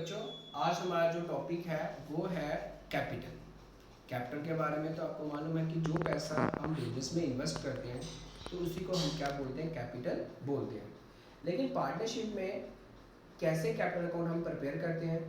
बच्चों, आज हमारा जो टॉपिक है वो है कैपिटल। कैपिटल के बारे में तो आपको मालूम है कि जो पैसा हम बिजनेस में इन्वेस्ट करते हैं तो उसी को हम क्या बोलते हैं, कैपिटल बोलते हैं। लेकिन पार्टनरशिप में कैसे कैपिटल अकाउंट हम प्रिपेयर करते हैं,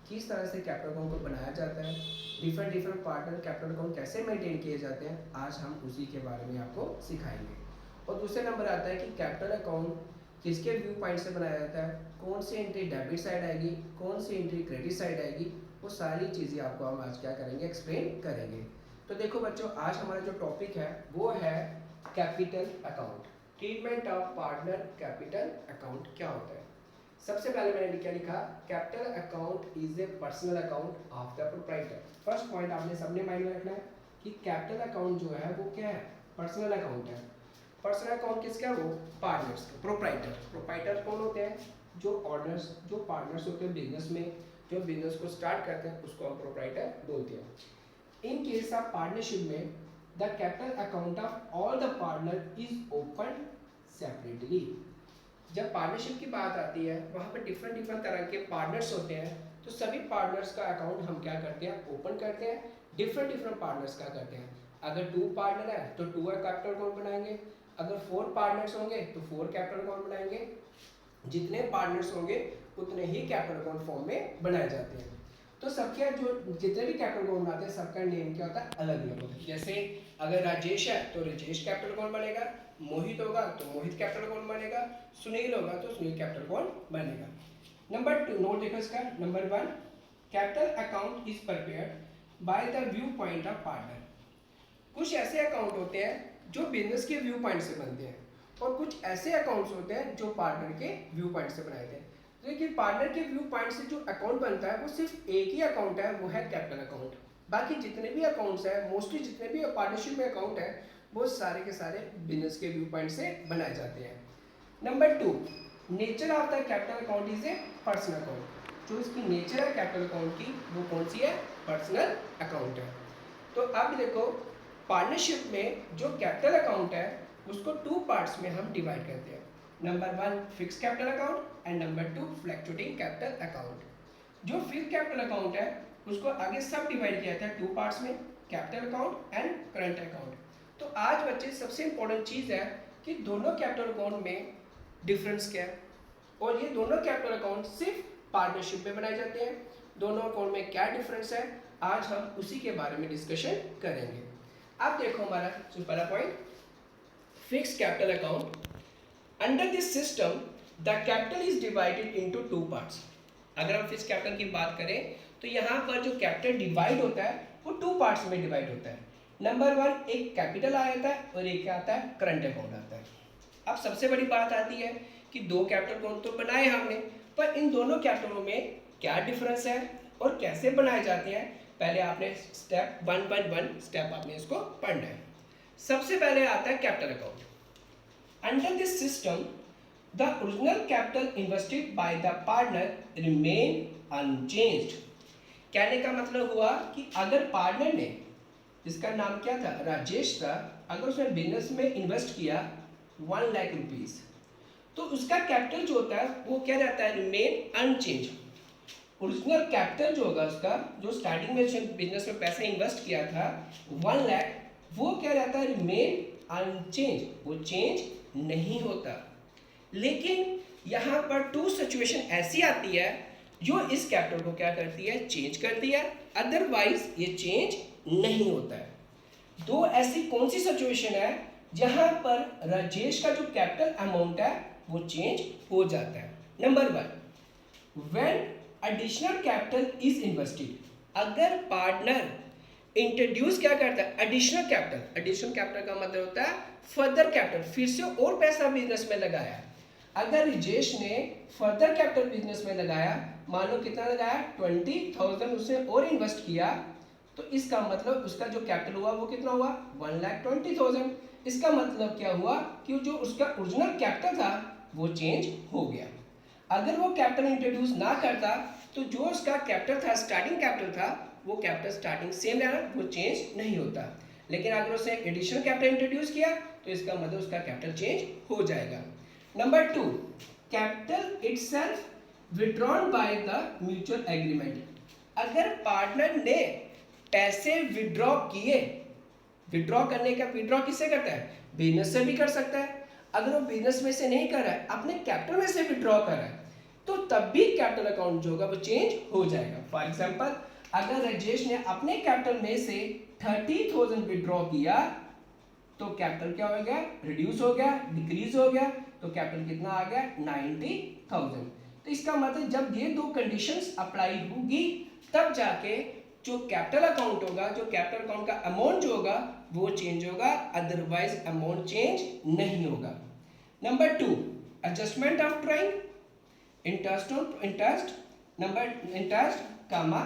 किस तरह से कैपिटल अकाउंट को बनाया जाता है, डिफरेंट पार्टनर कैपिटल अकाउंट कैसे मेंटेन किए जाते हैं, आज हम उसी के बारे में आपको सिखाएंगे। और दूसरे नंबर आता है कि कैपिटल अकाउंट किसके व्यू पॉइंट से बनाया जाता है, कौन सी एंट्री डेबिट साइड आएगी, कौन सी एंट्री क्रेडिट साइड आएगी, वो सारी चीज़ें आपको हम आज क्या करेंगे, एक्सप्लेन करेंगे। तो देखो बच्चों, आज हमारा जो टॉपिक है वो है capital account, treatment of partner capital account क्या होता है। सबसे पहले मैंने क्या लिखा, capital account is a personal account of the proprietor. First point आपने सबने माइंड में रखना है कि कैपिटल अकाउंट जो है वो क्या है, पर्सनल अकाउंट है। पर्सनल अकाउंट किसका है, वो पार्टनर्स का। प्रोप्राइटर कौन होते हैं, जो ऑनर्स, जो पार्टनर्स होते हैं बिजनेस में, जो बिजनेस को स्टार्ट करते हैं उसको हम प्रोप्राइटर बोलते हैं। इन केस ऑफ पार्टनरशिप में the capital account of all the partner is open separately. जब पार्टनरशिप की बात आती है वहाँ पर डिफरेंट तरह के पार्टनर्स होते हैं, तो सभी पार्टनर्स का अकाउंट हम क्या करते हैं, ओपन करते हैं। डिफरेंट पार्टनर्स का करते हैं। अगर 2 पार्टनर है तो 2 कैपिटल अकाउंट बनाएंगे, अगर 4 पार्टनर्स होंगे तो 4 कैपिटल अकाउंट बनाएंगे। जितने पार्टनर्स होंगे उतने ही कैपिटल अकाउंट फॉर्म में बनाए जाते हैं। तो सबके जो जितने भी कैपिटल अकाउंट बनाते हैं सबका नेम क्या होता है, अलग अलग होता है। जैसे अगर राजेश है तो राजेश कैपिटल अकाउंट बनेगा, मोहित होगा तो मोहित कैपिटल अकाउंट बनेगा, सुनील होगा तो सुनील कैपिटल अकाउंट बनेगा। नंबर 2 नोट देखो इसका। Number 1, capital account is prepared by the view point of partner. कुछ ऐसे अकाउंट होते हैं जो बिजनेस के व्यू पॉइंट से बनते हैं और कुछ ऐसे अकाउंट्स होते हैं जो पार्टनर के व्यू पॉइंट से बनाए थे। देखिए, पार्टनर के व्यू पॉइंट से जो अकाउंट बनता है वो सिर्फ एक ही अकाउंट है, वो है कैपिटल अकाउंट। बाकी जितने भी अकाउंट्स हैं, मोस्टली जितने भी पार्टनरशिप में अकाउंट है वो सारे के सारे बिजनेस के व्यू पॉइंट से बनाए जाते हैं। Number 2, nature of the capital account is a personal account. जो इसकी नेचर है कैपिटल अकाउंट की वो कौन सी है, पर्सनल अकाउंट है। तो अब देखो, पार्टनरशिप में जो कैपिटल अकाउंट है उसको 2 पार्ट्स में हम डिवाइड करते हैं। Number 1 fix capital account and number 2 fluctuating capital account. जो फिक्स कैपिटल अकाउंट है उसको आगे सब डिवाइड किया जाता है 2 पार्ट्स में, capital account and current account. तो आज बच्चे सबसे इंपॉर्टेंट चीज़ है कि दोनों कैपिटल अकाउंट में डिफरेंस क्या है और ये दोनों कैपिटल अकाउंट सिर्फ पार्टनरशिप में बनाए जाते हैं। दोनों अकाउंट में क्या डिफरेंस है, आज हम उसी के बारे में डिस्कशन करेंगे। अब देखो हमारा जो पहला point, fixed capital account. Under this system the capital is divided into 2 parts. अगर हम फिक्स्ड कैपिटल की बात करें तो यहाँ पर जो कैपिटल डिवाइड होता है वो 2 पार्ट्स में डिवाइड होता है। नंबर 1 एक कैपिटल आ जाता है और एक क्या आता है, करंट अकाउंट आता है। अब सबसे बड़ी बात आती है कि 2 कैपिटल अकाउंट तो बनाए हमने, पर इन दोनों कैपिटलों में क्या डिफरेंस है और कैसे बनाए जाते हैं, पहले आपने स्टेप 1 स्टेप आपने इसको पढ़ना है। सबसे पहले आता है capital account. Under this system the original capital invested by the partner remain unchanged. कहने का मतलब हुआ कि अगर पार्टनर ने, जिसका नाम क्या था, राजेश था, अगर उसने बिजनेस में इन्वेस्ट किया 1 लाख रुपीज, तो उसका कैपिटल जो होता है वो क्या रहता है, रिमेन अनचेंज। ओरिजिनल कैपिटल जो होगा उसका, जो स्टार्टिंग में बिजनेस में पैसे इन्वेस्ट किया था 1 लाख, वो क्या रहता है, रिमेन अनचेंज, वो चेंज नहीं होता। लेकिन यहाँ पर 2 सिचुएशन ऐसी आती है जो इस कैपिटल को क्या करती है, चेंज करती है, अदरवाइज ये चेंज नहीं होता है। 2 ऐसी कौन सी सिचुएशन है जहां पर राजेश का जो कैपिटल अमाउंट है वो चेंज हो जाता है। Number 1, when additional capital is invested. अगर पार्टनर इंट्रोड्यूस क्या करता है, एडिशनल कैपिटल। एडिशनल कैपिटल का मतलब होता है फर्दर कैपिटल, फिर से और पैसा बिजनेस में लगाया। अगर राजेश ने फर्दर कैपिटल बिजनेस में लगाया, मान लो कितना लगाया, 20,000 उसने और इन्वेस्ट किया, तो इसका मतलब उसका जो कैपिटल हुआ वो कितना हुआ, 1,20,000। इसका मतलब क्या हुआ कि जो उसका ओरिजिनल कैपिटल था वो चेंज हो गया। अगर वो कैपिटल इंट्रोड्यूस ना करता तो जो उसका कैपिटल था, स्टार्टिंग कैपिटल था, वो कैपिटल स्टार्टिंग सेम रहना, वो चेंज नहीं होता। लेकिन अगर उसने एडिशनल कैपिटल इंट्रोड्यूस किया तो इसका मतलब उसका कैपिटल चेंज हो जाएगा। Number 2, capital itself withdrawn by the mutual agreement, अगर पार्टनर ने पैसे विड्रॉ किए, विड्रॉ करने का, विड्रॉ किससे करता है, बिजनेस से भी कर सकता है, अगर वो बिजनेस में से नहीं कर रहा है, अपने कैपिटल में से विड्रॉ कर रहा है, तो तब भी कैपिटल अकाउंट जो होगा वो चेंज हो जाएगा। फॉर एग्जांपल, अगर राजेश ने अपने कैपिटल में से 30,000 विड्रॉ किया तो कैपिटल क्या हो गया, रिड्यूस हो गया, डिक्रीज हो गया, तो कैपिटल कितना आ गया, 90,000। तो इसका मतलब जब ये दो कंडीशंस अप्लाई होगी तब जाके जो कैपिटल अकाउंट होगा, जो कैपिटल अकाउंट का अमाउंट जो होगा वो चेंज होगा, अदरवाइज अमाउंट चेंज नहीं होगा। Number 2, adjustment of drawing, interest on interest, number interest comma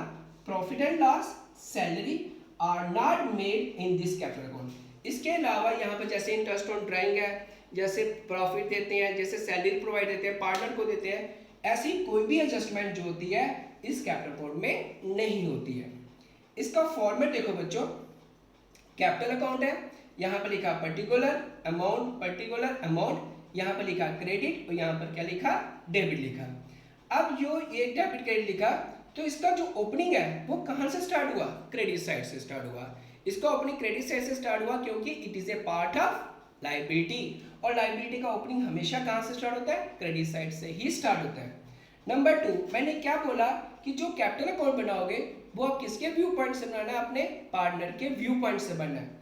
profit and loss, salary are not made in this capital account. इसके अलावा यहाँ पर जैसे इंटरेस्ट ऑन ड्राइंग है, जैसे प्रॉफिट देते हैं, जैसे सैलरी प्रोवाइड देते हैं, पार्टनर को देते हैं, ऐसी कोई भी एडजस्टमेंट जो होती है इस कैपिटल अकाउंट में नहीं होती है। इसका फॉर्मेट देखो बच्चों, कैपिटल अकाउंट है, यहाँ पर लिखा पर्टिकुलर अमाउंट, यहाँ पर लिखा क्रेडिट और यहाँ पर क्या लिखा, डेबिट लिखा। अब जो ये डेबिट क्रेडिट लिखा, तो इसका जो ओपनिंग है वो कहाँ से स्टार्ट हुआ, क्रेडिट साइड से स्टार्ट हुआ। इसका ओपनिंग क्रेडिट साइड से स्टार्ट हुआ क्योंकि it is a part of liability, और लायबिलिटी का ओपनिंग हमेशा कहाँ से स्टार्ट होता है, क्रेडिट साइड से ही स्टार्ट होता है। नंबर 2, मैंने क्या बोला कि जो कैपिटल अकाउंट बनाओगे वो आप किसके व्यू पॉइंट से बनाना है, अपने पार्टनर के व्यू पॉइंट से बनना है।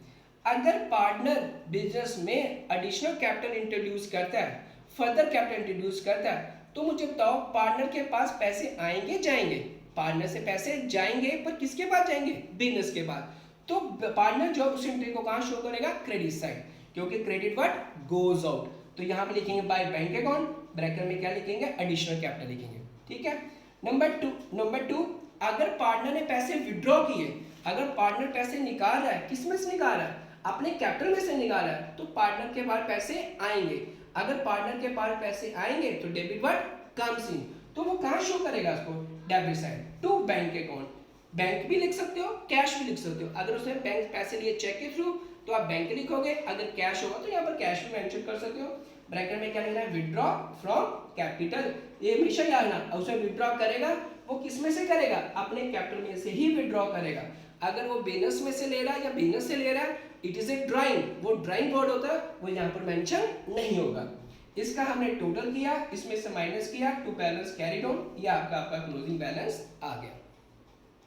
अगर पार्टनर बिजनेस में एडिशनल कैपिटल इंट्रोड्यूस करता है, फर्दर कैपिटल इंट्रोड्यूस करता है, तो मुझे बताओ पार्टनर के पास पैसे आएंगे जाएंगे, पार्टनर से पैसे जाएंगे, पर किसके पास जाएंगे, बिजनेस के पास। तो पार्टनर जॉब उस एंट्री को कहाँ शो करेगा, क्रेडिट साइड, क्योंकि क्रेडिट व्हाट गोज आउट। तो यहाँ पे लिखेंगे बाय बैंक अकाउंट, ब्रैकेट में क्या लिखेंगे, एडिशनल कैपिटल लिखेंगे, ठीक है। नंबर टू, अगर पार्टनर ने पैसे विड्रॉ किए, अगर पार्टनर पैसे निकाल रहा है, किस में से निकाल रहा है, अपने कैपिटल में से निकाल रहा है, तो पार्टनर के पास पैसे आएंगे। अगर पार्टनर के पास पैसे आएंगे तो डेबिट व्हाट कम्स इन, तो वो कहाँ शो करेगा उसको, debit side to bank account. Bank भी लिख सकते हो, कैश भी लिख सकते हो। अगर उसने बैंक पैसे लिए चेक के थ्रू तो आप बैंक लिखोगे, अगर कैश होगा तो यहाँ पर कैश भी मेंशन कर सकते हो। ब्रैकेट में क्या लिखना है, विड्रॉ फ्रॉम कैपिटल, ये हमेशा याद रखना। उसे विड्रॉ करेगा वो किस में से करेगा, अपने कैपिटल में से ही विड्रॉ करेगा। अगर वो बिजनेस में से ले रहा है या बिजनेस से ले रहा है, इट इज ए ड्राइंग, वो ड्राइंग वर्ड होता है, वो यहाँ पर मेंशन नहीं होगा। इसका हमने टोटल किया, इसमें से माइनस किया, टू बैलेंस कैरीड ऑन, ये आपका क्लोजिंग बैलेंस आ गया।